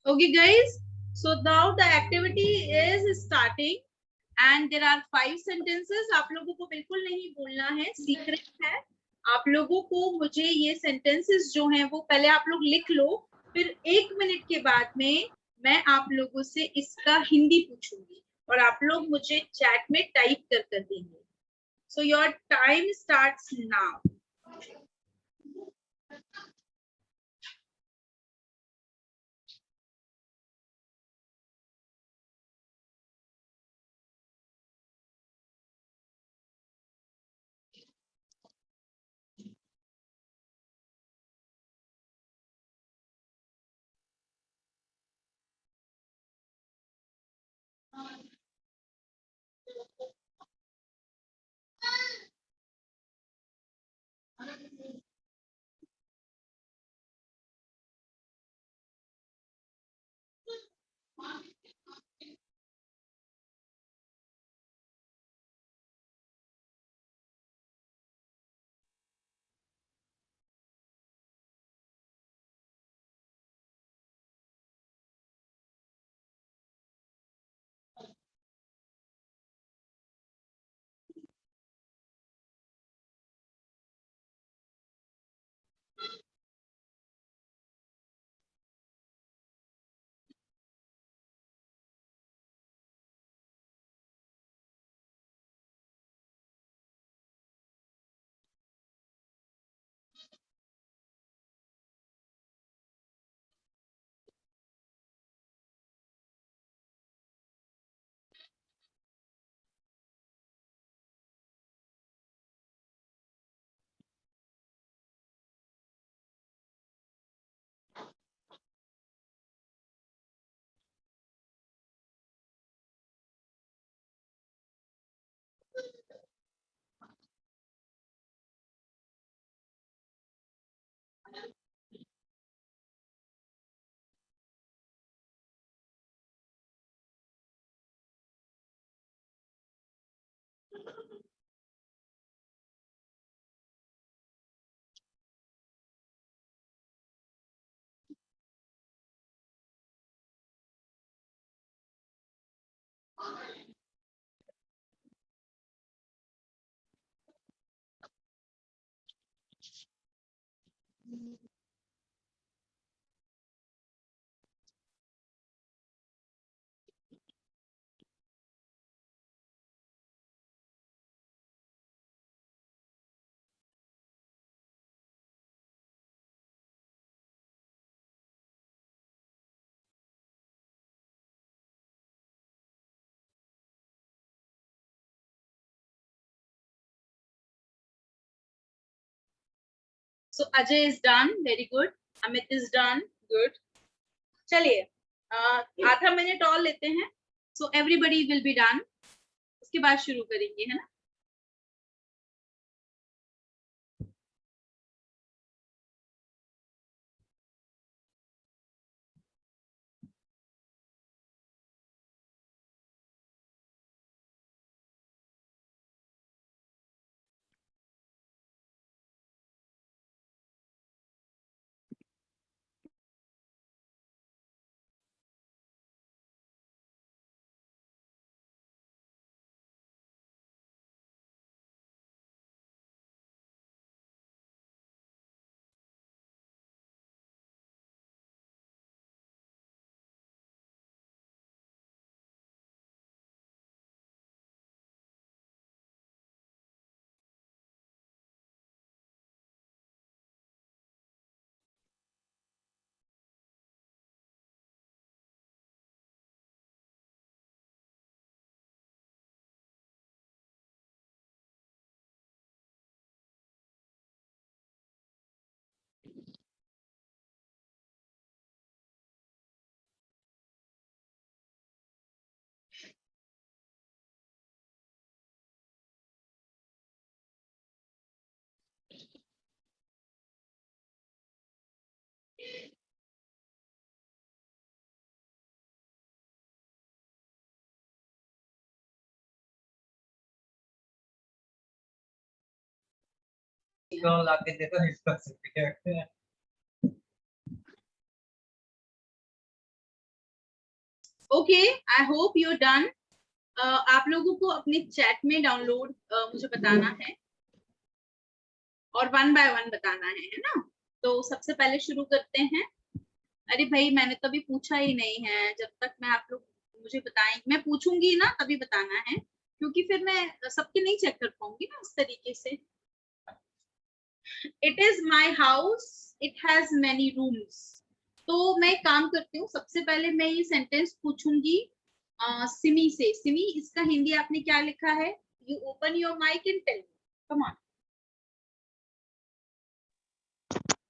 Okay, guys. So now the activity is starting, and there are 5 sentences. आप लोगों को बिल्कुल नहीं बोलना है, सीक्रेट है. आप लोगों को मुझे ये sentences जो हैं वो पहले आप लोग लिख लो, फिर 1 मिनट के बाद में मैं आप लोगों से इसका हिंदी पूछूंगी और आप लोग मुझे चैट में टाइप कर देंगे. So your time starts now. So Ajay is done. Very good. Amit is done. Good. चलिए आधा मिनट और लेते हैं. So everybody will be done. उसके बाद शुरू करेंगे, है ना? ला के देता है इसका okay, I hope you done. आप लोगों को अपने चैट में डाउनलोड मुझे बताना है और 1 बाय 1 बताना है ना? तो सबसे पहले शुरू करते हैं। अरे भाई, मैंने तो अभी पूछा ही नहीं है। जब तक मैं आप लोग मुझे बताएं, मैं पूछूंगी ना तभी बताना है, क्योंकि फिर मैं सबके नहीं चेक कर पाऊंगी ना उस तरीके से। It is my house, it has many rooms. तो मैं एक काम करती हूँ, सबसे पहले मैं ये सेंटेंस पूछूंगी सिमी से। सिमी, इसका हिंदी आपने क्या लिखा है? You open your mic and tell me, come on.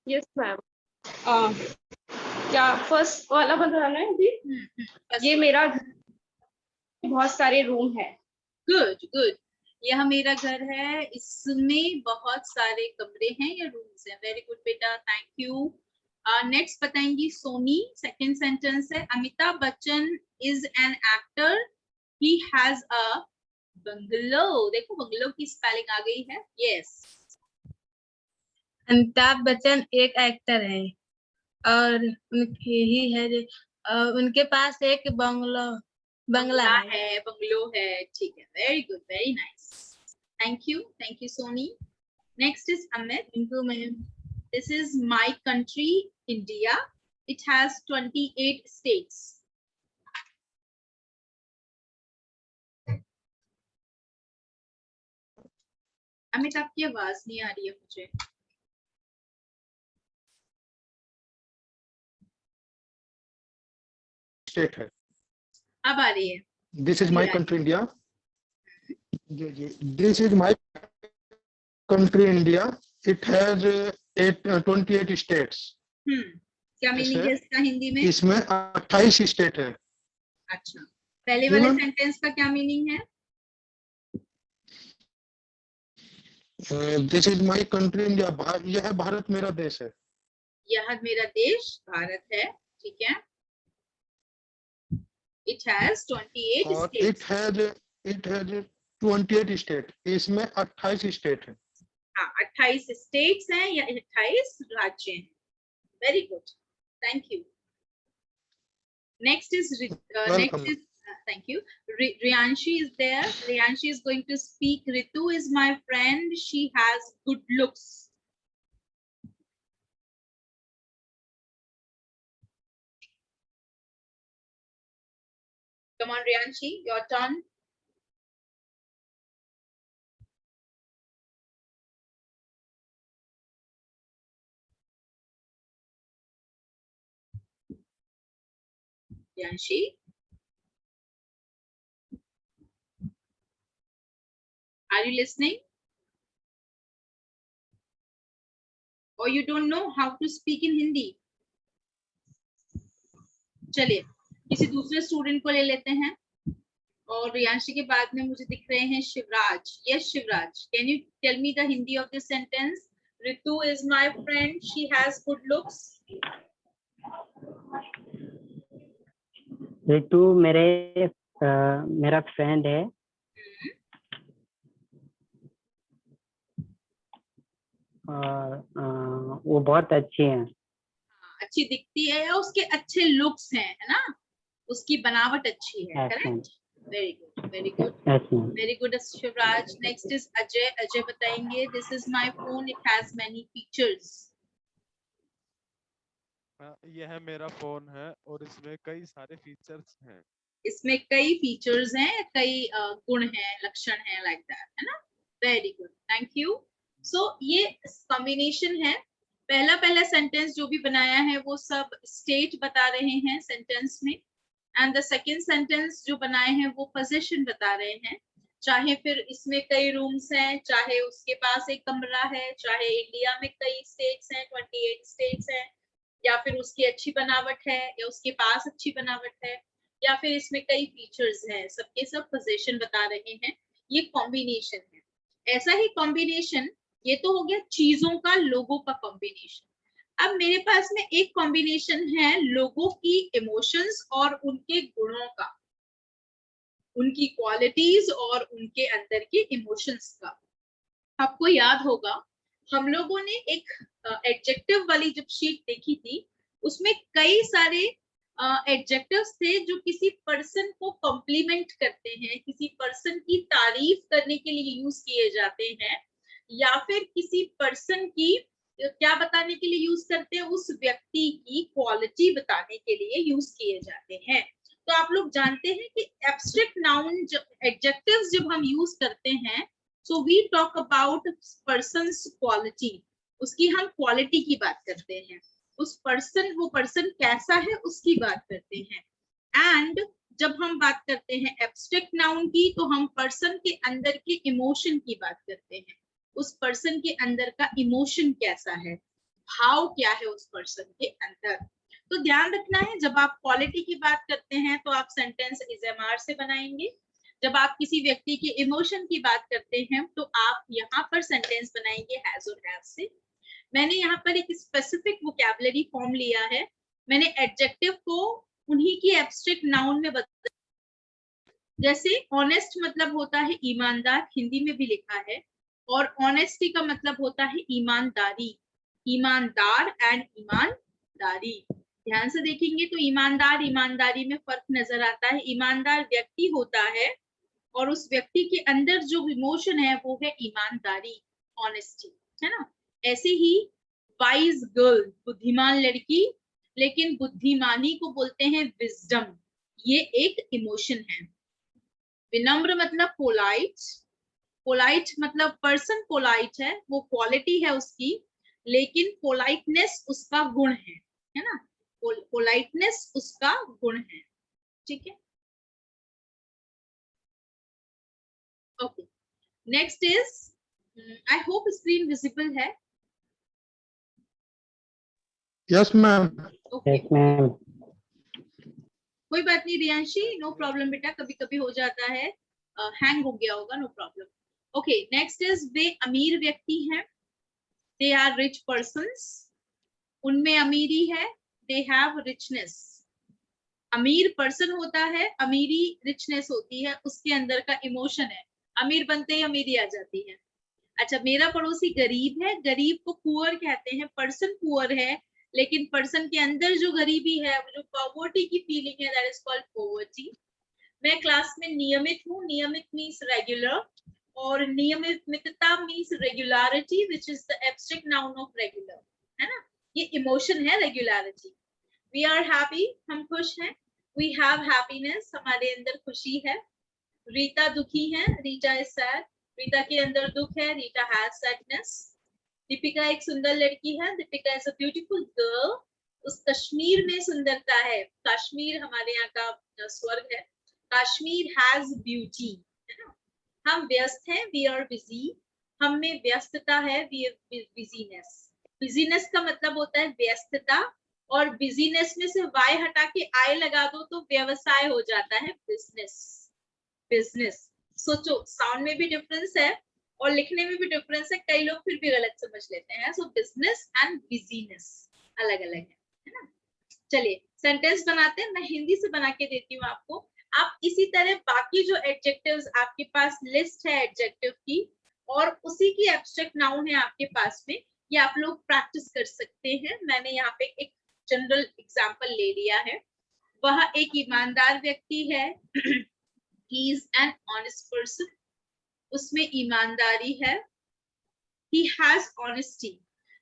Yes ma'am. क्या फर्स्ट वाला बताना है जी? ये मेरा बहुत सारे रूम है। गुड गुड, यह मेरा घर है, इसमें बहुत सारे कमरे हैं या रूम्स हैं। वेरी गुड बेटा, थैंक यू। नेक्स्ट बताएंगी सोनी। सेकंड सेंटेंस है, Amitabh Bachchan is an actor, he has a bungalow. देखो बंगलो की स्पेलिंग आ गई है। यस, अमिताभ बच्चन एक एक्टर है और उनकी ही है उनके पास एक बंगला है। बंगलो है। ठीक है, very good, very nice, thank you Soni. Next is Amit. इनको मैं This is my country, India. It has 28 states. Amit, आपकी आवाज नहीं आ रही है मुझे। स्टेट है। अब आ रही है। This is my country India. This is my country India, it has 28 states. क्या मीनिंग है इसका हिंदी में? इसमें 28 स्टेट है। अच्छा, पहले वाले सेंटेंस का क्या मीनिंग है? This is my country India, यह भारत मेरा देश है। यह मेरा देश भारत है, ठीक है। It has 28 और states. इट हैज 28 स्टेट, इसमें 28 स्टेट है। हाँ, 28 स्टेट्स हैं या 28 राज्य हैं। Very good, thank you. Next is thank you. Riyanshi is there. Riyanshi is going to speak. Ritu is my friend. She has good looks. Come on, Riyanshi, your turn. Riyanshi. Are you listening? Or you don't know how to speak in Hindi? चलिए किसी दूसरे student को ले लेते हैं। और रियांशी के बाद में मुझे दिख रहे हैं Shivraj. Yes Shivraj, can you tell me the Hindi of this sentence? Ritu is my friend, she has good looks. Ritu मेरा फ्रेंड है। वो बहुत अच्छी है। अच्छी दिखती है या उसके अच्छे लुक्स हैं, है ना? उसकी बनावट अच्छी है, correct? Very good, very good, very good Shivraj. Next is Ajay. Ajay बताएंगे, this is my phone, it has many features. यह मेरा फोन है और इसमें कई सारे फीचर्स हैं। इसमें कई फीचर्स हैं, कई गुण हैं, लक्षण हैं, लाइक दैट, है ना? Very good, thank you. So ये कॉम्बिनेशन है। पहला सेंटेंस जो भी बनाया है वो सब स्टेट बता रहे हैं सेंटेंस में, एंड द सेकंड सेंटेंस जो बनाए हैं वो पोजीशन बता रहे हैं। चाहे फिर इसमें कई रूम्स हैं, चाहे उसके पास एक कमरा है, चाहे इंडिया में कई स्टेट्स हैं, 28 स्टेट्स हैं, या फिर उसकी अच्छी बनावट है या उसके पास अच्छी बनावट है, या फिर इसमें कई फीचर्स हैं, सबके सब पोजीशन बता रहे हैं। ये कॉम्बिनेशन है। ऐसा ही कॉम्बिनेशन, ये तो हो गया चीजों का, लोगों का कॉम्बिनेशन। अब मेरे पास में एक कॉम्बिनेशन है लोगों की इमोशंस और उनके गुणों का, उनकी क्वालिटीज और उनके अंदर के इमोशंस का। आपको याद होगा हम लोगों ने एक एडजेक्टिव वाली जब शीट देखी थी, उसमें कई सारे एडजेक्टिव्स थे जो किसी पर्सन को कॉम्प्लीमेंट करते हैं, किसी पर्सन की तारीफ करने के लिए यूज किए जाते हैं, या फिर किसी पर्सन की क्या बताने के लिए यूज करते हैं, उस व्यक्ति की क्वालिटी बताने के लिए यूज किए जाते हैं। तो आप लोग जानते हैं कि एब्स्ट्रैक्ट नाउन एडजेक्टिव्स जब हम यूज करते हैं, so we talk about persons quality, उसकी हम क्वालिटी की बात करते हैं, उस पर्सन, वो पर्सन कैसा है उसकी बात करते हैं। एंड जब हम बात करते हैं एब्स्ट्रैक्ट नाउन की, तो हम पर्सन के अंदर के इमोशन की बात करते हैं, उस पर्सन के अंदर का इमोशन कैसा है, भाव क्या है उस पर्सन के अंदर। तो ध्यान रखना है, जब आप क्वालिटी की बात करते हैं तो आप सेंटेंस इज एम आर से बनाएंगे, जब आप किसी व्यक्ति के इमोशन की बात करते हैं तो आप यहाँ पर सेंटेंस बनाएंगे हैज और हैव से। मैंने यहाँ पर एक स्पेसिफिक वोकैबुलरी फॉर्म लिया है, मैंने एडजेक्टिव को उन्हीं की एब्स्ट्रैक्ट नाउन में बदला। जैसे ऑनेस्ट मतलब होता है ईमानदार, हिंदी में भी लिखा है, और ऑनेस्टी का मतलब होता है ईमानदारी, ईमानदार एंड ईमानदारी। ध्यान से देखेंगे तो ईमानदार ईमानदारी में फर्क नजर आता है। ईमानदार व्यक्ति होता है और उस व्यक्ति के अंदर जो इमोशन है वो है ईमानदारी, ऑनेस्टी, है ना। ऐसे ही वाइज गर्ल, बुद्धिमान लड़की, लेकिन बुद्धिमानी को बोलते हैं विजडम, ये एक इमोशन है। विनम्र मतलब पोलाइट, पोलाइट मतलब पर्सन पोलाइट है, वो क्वालिटी है उसकी, लेकिन पोलाइटनेस उसका गुण है ना, पोलाइटनेस उसका गुण है, ठीक है। Okay, next is, I hope screen visible है। Yes ma'am. Okay, yes ma'am. कोई बात नहीं रियांशी, नो प्रॉब्लम बेटा, कभी कभी हो जाता है, हैंग हो गया होगा, no problem. Okay, next is, वे अमीर व्यक्ति हैं, दे आर रिच पर्सन्स, उनमें अमीरी है, दे हैव रिचनेस। अमीर पर्सन होता है, अमीरी रिचनेस होती है, उसके अंदर का इमोशन है, अमीर बनते ही अमीरी आ जाती है। अच्छा, मेरा पड़ोसी गरीब है, गरीब को पुअर कहते हैं, पर्सन पुअर है, लेकिन पर्सन के अंदर जो गरीबी है, जो पॉवर्टी की फीलिंग है, दैट इज कॉल्ड पॉवर्टी। मैं क्लास में नियमित हूँ, नियमित मीन्स रेगुलर, और नियमितता means regularity, which is the abstract noun of regular, है ना, ये इमोशन है रेगुलरिटी। वी आर हैप्पी, हम खुश हैं, वी हैव हैप्पीनेस, हमारे अंदर खुशी है। रीता दुखी है, रीटा इज सैड, रीता के अंदर दुख है, रीटा हैज सैडनेस। दीपिका एक सुंदर लड़की है, Deepika is a beautiful girl, उस कश्मीर में सुंदरता है, कश्मीर हमारे यहाँ का स्वर्ग है, कश्मीर हैज ब्यूटी, है ना। हम व्यस्त हैं, वी आर बिजी, हम में व्यस्तता है, वी आर बिजीनेस। बिजीनेस का मतलब होता है व्यस्तता, और बिजीनेस में से वाई हटा के आई लगा दो तो व्यवसाय हो जाता है बिजनेस, बिजनेस। सोचो, साउंड में भी डिफरेंस है और लिखने में भी डिफरेंस है, कई लोग फिर भी गलत समझ लेते हैं। सो बिजनेस एंड बिजीनेस अलग अलग है ना। चलिए सेंटेंस बनाते हैं, मैं हिंदी से बना के देती हूँ आपको। आप इसी तरह बाकी जो एडजेक्टिव्स आपके पास लिस्ट है एडजेक्टिव की, और उसी की एब्स्ट्रैक्ट नाउन है आपके पास में, ये आप लोग प्रैक्टिस कर सकते हैं। मैंने यहाँ पे एक जनरल एग्जाम्पल ले लिया है। वह एक ईमानदार व्यक्ति है, he is an honest person, उसमें ईमानदारी है, he has honesty।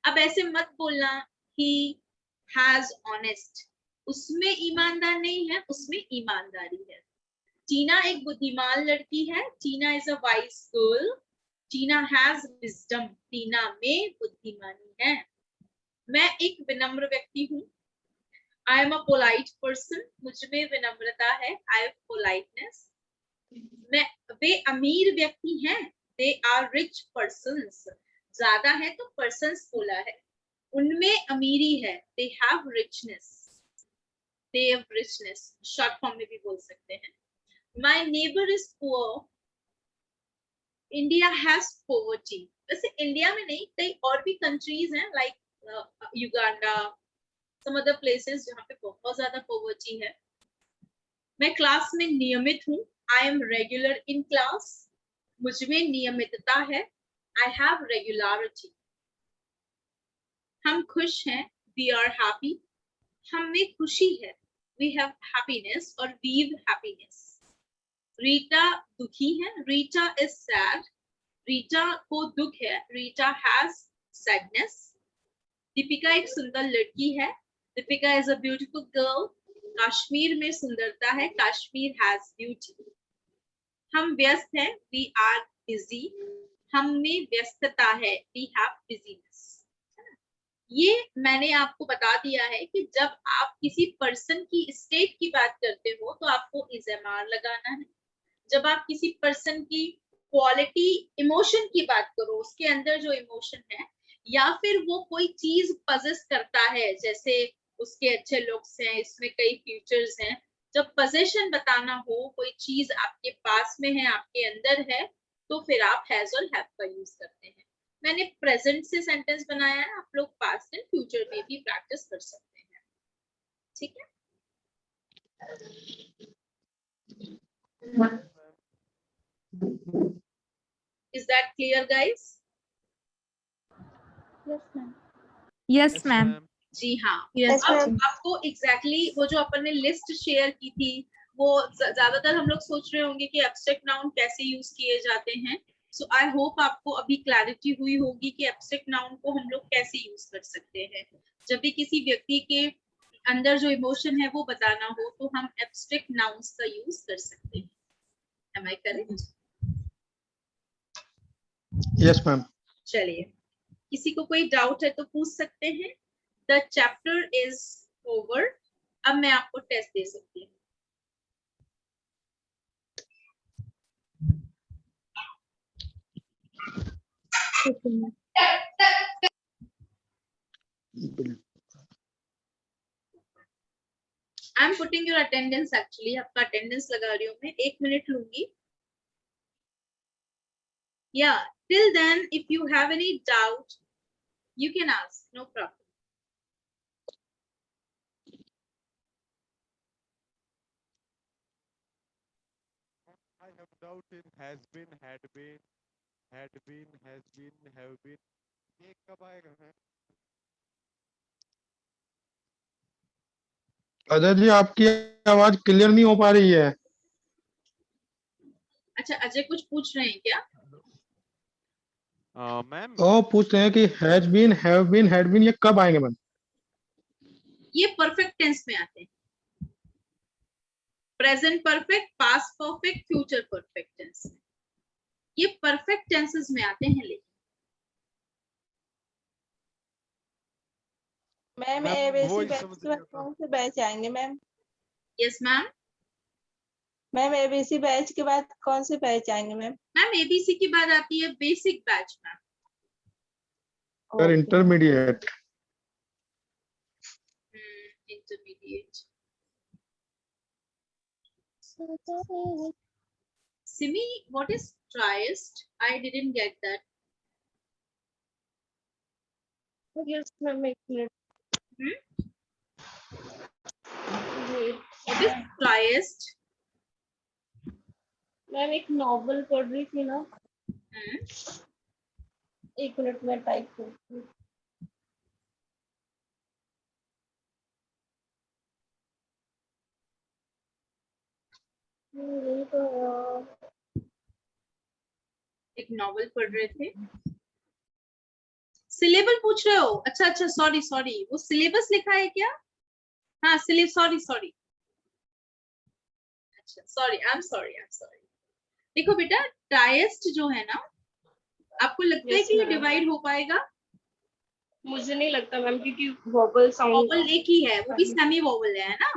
अब ऐसे मत बोलना he has honest, उसमें ईमानदार नहीं है, उसमें ईमानदारी है। टीना एक बुद्धिमान लड़की है, टीना is a wise girl, Tina has wisdom, टीना में बुद्धिमानी है। मैं एक विनम्र व्यक्ति हूँ, I am a polite person, मुझमें विनम्रता है, I have politeness। वे अमीर व्यक्ति हैं, they are rich persons, ज्यादा है तो persons बोला है, उनमें अमीरी है, they have richness, they have richness, short form में भी बोल सकते हैं। My neighbor is poor, India has poverty। वैसे इंडिया में नहीं, कई और भी कंट्रीज हैं like Uganda, some other places जहाँ पे बहुत ज्यादा poverty है। मैं क्लास में नियमित हूँ, I am regular in class, मुझमें नियमितता है, I have regularity। हम खुश हैं, we are happy, हम में खुशी है, we have happiness or weave happiness. Rita दुखी है, रीटा is sad, रीटा को दुख है, रीटा has sadness. दीपिका एक सुंदर लड़की है, Deepika is a beautiful girl. Kashmir में सुंदरता है, कश्मीर has beauty. हम व्यस्त हैं, we are busy. हम में व्यस्तता है, we have busyness. ये मैंने आपको बता दिया है कि जब आप किसी पर्सन की स्टेट की बात करते हो तो आपको इज़-एम-आर लगाना है. जब आप किसी पर्सन की क्वालिटी इमोशन की बात करो, उसके अंदर जो इमोशन है, या फिर वो कोई चीज पजेस करता है, जैसे उसके अच्छे लुक्स हैं, इसमें कई फीचर्स हैं, जब पोजेशन बताना हो, कोई चीज आपके पास में है, आपके अंदर है, तो फिर आप हैज और हैव का यूज करते हैं. मैंने प्रेजेंट से सेंटेंस बनाया है, आप लोग पास्ट एंड फ्यूचर में भी प्रैक्टिस कर सकते हैं. ठीक है. Is that clear, guys? Yes ma'am. जी हाँ. यस अब आपको exactly वो जो अपन ने लिस्ट शेयर की थी, वो ज्यादातर हम लोग सोच रहे होंगे कि एब्स्ट्रैक्ट नाउन कैसे यूज किए जाते हैं. सो आई होप आपको अभी क्लैरिटी हुई होगी कि एब्स्ट्रैक्ट नाउन को हम लोग कैसे यूज कर सकते हैं. जब भी किसी व्यक्ति के अंदर जो इमोशन है वो बताना हो, तो हम एब्स्ट्रैक्ट नाउन्स का यूज कर सकते हैं. Am I correct? Yes, ma'am. चलिए, किसी को कोई डाउट है तो पूछ सकते हैं. The chapter is over. अब मैं आपको टेस्ट दे सकती हूँ. I am putting your attendance. Actually आपका अटेंडेंस लगा रही हूँ मैं. 1 मिनट लूंगी. Yeah, till then, if you have any doubt, you can ask, no problem. I have doubt in has been, had been, has been, have been. ये कब आएगा है? अजय जी, आपकी आवाज क्लियर नहीं हो पा रही है. अच्छा, अजय कुछ पूछ रहे हैं क्या? मैम ओ पूछ रहे हैं कि has been, have been, had been ये कब आएंगे मैम? ये परफेक्ट टेंस में आते हैं. Present perfect, past perfect, future perfect tense. ये परफेक्ट टेंसेस में आते हैं. लेकिन मैम एबीसी बैच के बाद कौन से बैच आएंगे ma'am? Yes ma'am. Ma'am ABC batch के बाद कौन से बैच आएंगे मैम? मैम एबीसी की बात आती है basic batch ma'am. Sir intermediate. Intermediate. Simi, what is triest? I didn't get that. Yes, ma'am. एक minute. What is triest? Ma'am एक नॉवल पढ़ रही थी ना. एक मिनट में टाइप करती हूँ. एक नॉवल पढ़ रहे थे. सिलेबल पूछ रहे हो? अच्छा अच्छा, सॉरी सॉरी, वो सिलेबस लिखा है क्या? हाँ सिलेबस. Sorry sorry. अच्छा सॉरी, आई एम सॉरी. देखो बेटा, ट्राइस्ट जो है ना, आपको लगता है कि ये डिवाइड हो पाएगा? मुझे नहीं लगता मैम, क्योंकि वोवल साउंड वोवल एक ही है, वो भी सेमी वोवल है ना.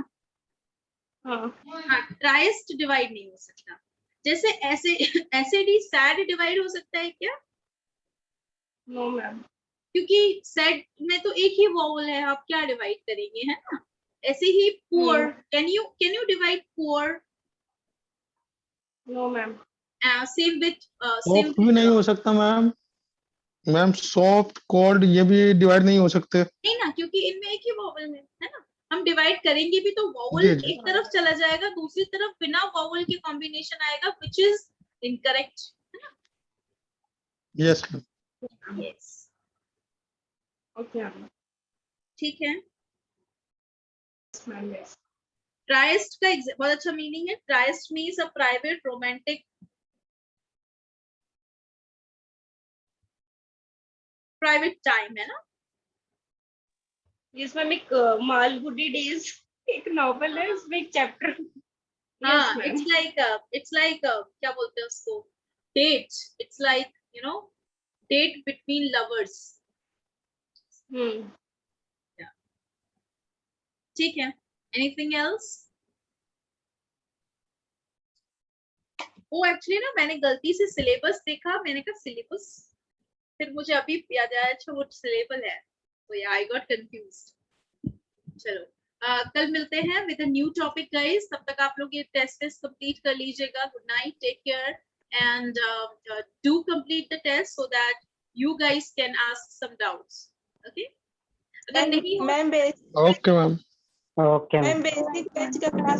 हाँ, ट्राइस्ट डिवाइड नहीं हो सकता. जैसे ऐसे एसएडी सैड डिवाइड हो सकता है क्या? नो मैम, क्योंकि सैड में तो एक ही वोवल है, आप क्या डिवाइड करेंगे, है ना. ऐसे ही poor, can you divide poor? No ma'am. Same with soft भी नहीं हो सकता मैम. मैम सॉफ्ट, कोल्ड ये भी डिवाइड नहीं हो सकते. नहीं ना, क्योंकि इनमें एक ही वोवल है ना. हम डिवाइड करेंगे भी तो वोवल जी, जी. एक तरफ चला जाएगा, दूसरी तरफ बिना वोवल के कॉम्बिनेशन आएगा, व्हिच इज इनकरेक्ट, है ना. Yes ma'am. Yes, okay ma'am. ठीक है. Ma'am yes. ट्राइस्ट का बहुत अच्छा मीनिंग है. Tryst means a private romantic private time है ना. जिसमें एक मालगुडी डेज एक नॉवल है, उसमें एक चैप्टर. हाँ, it's like क्या बोलते हैं उसको, date. It's like you know date between lovers. ठीक है. Anything else? वो एक्चुअली ना मैंने गलती से सिलेबस देखा, मैंने कहा सिलेबस, फिर मुझे अभी याद आया अच्छा वो सिलेबल है, तो या आई गॉट कंफ्यूज्ड. चलो कल मिलते हैं with a new topic guys. तब तक आप लोग ये टेस्ट कंप्लीट कर लीजिएगा. Good night, take care and do complete the test so that you guys can ask some doubts. Okay, अगर नहीं हो ma'am okay ma'am. Okay ma'am ma'am. Basic batch का क्लास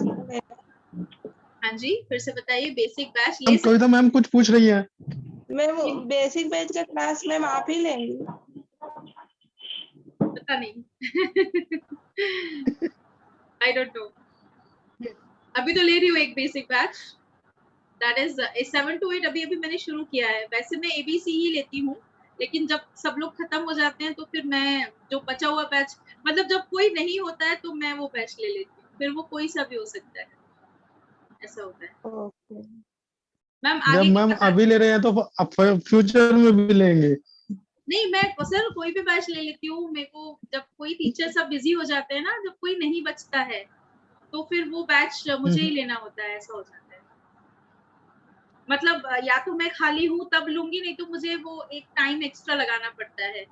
हाँ जी फिर से बताइए. बेसिक बैच ले मैम सकते कविता मैम कुछ पूछ रही है. मैम बेसिक बैच का क्लास मैम आप ही लेंगी? पता नहीं. I don't know. अभी तो ले रही हूँ एक basic batch, that is 7 to 8 अभी मैंने शुरू किया है. वैसे मैं ABC ही लेती हूँ, लेकिन जब सब लोग खत्म हो जाते हैं तो फिर मैं जो बचा हुआ बैच, मतलब जब कोई नहीं होता है तो मैं वो बैच ले लेती हूँ. फिर वो कोई सा भी हो सकता है, ऐसा होता है. ओके मैम जब आगे मैम अभी ले रहे हैं तो अब फ्यूचर में भी लेंगे. नहीं, मैं सर कोई भी बैच ले लेती हूँ. मेरे को जब कोई टीचर सब बिजी हो जाते हैं ना, जब कोई नहीं बचता है तो फिर वो बैच मुझे ही लेना होता है, ऐसा हो जाता है. मतलब या तो मैं खाली हूँ तब लूंगी, नहीं तो मुझे वो एक टाइम एक्स्ट्रा लगाना पड़ता है.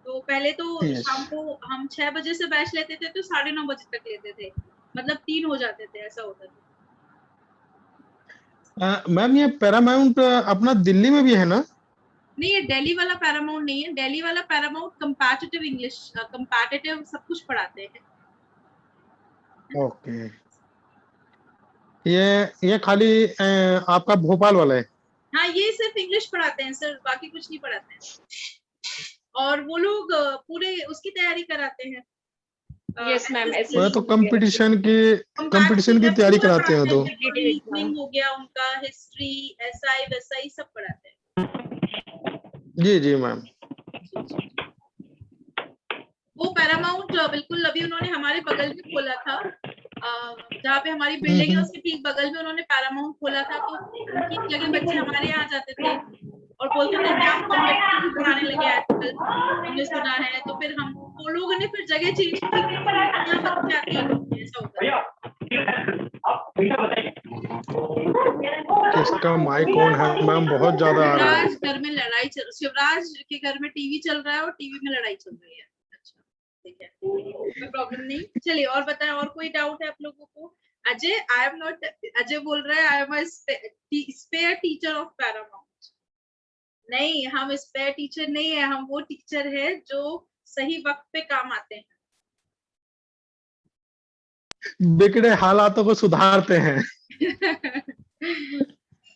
तो पहले तो Yes. शाम को हम 6 बजे से बैच लेते थे तो 9:30 बजे तक लेते थे, मतलब 3 हो जाते थे, ऐसा होता था. मैम ये पैरामाउंट अपना दिल्ली में भी है ना? नहीं, ये दिल्ली वाला पैरामाउंट नहीं है. दिल्ली वाला पैरामाउंट कंपैटिटिव इंग्लिश, कंपैटिटिव सब कुछ पढ़ाते हैं. ओके. ये खाली आपका भोपाल वाला है. हाँ, ये सिर्फ इंग्लिश पढ़ाते हैं सर, बाकी कुछ नहीं पढ़ाते हैं. और वो लोग पूरे उसकी तैयारी कराते हैं. Yes ma'am. वो तो कंपटीशन की तैयारी कराते हैं. तो रीजनिंग हो गया उनका, हिस्ट्री, एसआई वैसाई सब पढ़ाते हैं. जी जी मैम. वो पैरामाउंट बिल्कुल अभी उन्होंने हमारे बगल में खोला था, जहाँ पे हमारी बिल्डिंग है उसके ठीक बगल में उन्होंने पैरामाउंट खोला था. तो उनकी जगह बच्चे हमारे यहाँ जाते थे और बोलते थे कि आप कॉम्पिटिटिव पढ़ाने लगे आजकल, हमने सुना है. तो फिर हम वो लोगों ने फिर जगह चेंज की, यहाँ बच्चे आते हैं, ऐसा होता है. किसका माइक ऑन है मैम? बहुत ज्यादा आ रहा है. शिवराज घर में लड़ाई शिवराज के घर में टीवी चल रहा है और टीवी में लड़ाई चल रही है. अच्छा ठीक है, कोई प्रॉब्लम नहीं. चलिए और बताएं, और कोई डाउट है आप लोगों को? Ajay, I am not, Ajay बोल रहा है I am a spare teacher of Paramount. नहीं, हम स्पेयर टीचर नहीं है, हम वो टीचर है जो सही वक्त पे काम आते हैं. बिगड़े हालातों को सुधारते हैं.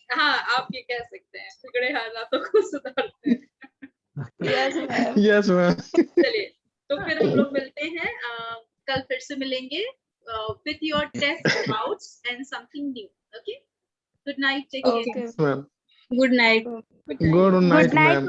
हाँ, आप ये कह सकते हैं, बिगड़े हालातों को सुधारते हैं. Yes ma'am. Yes ma'am. चलिए तो फिर हम लोग मिलते हैं कल, फिर से मिलेंगे with your test doubts and something new. Okay, good night, take care. Okay ma'am good night. Good night ma'am.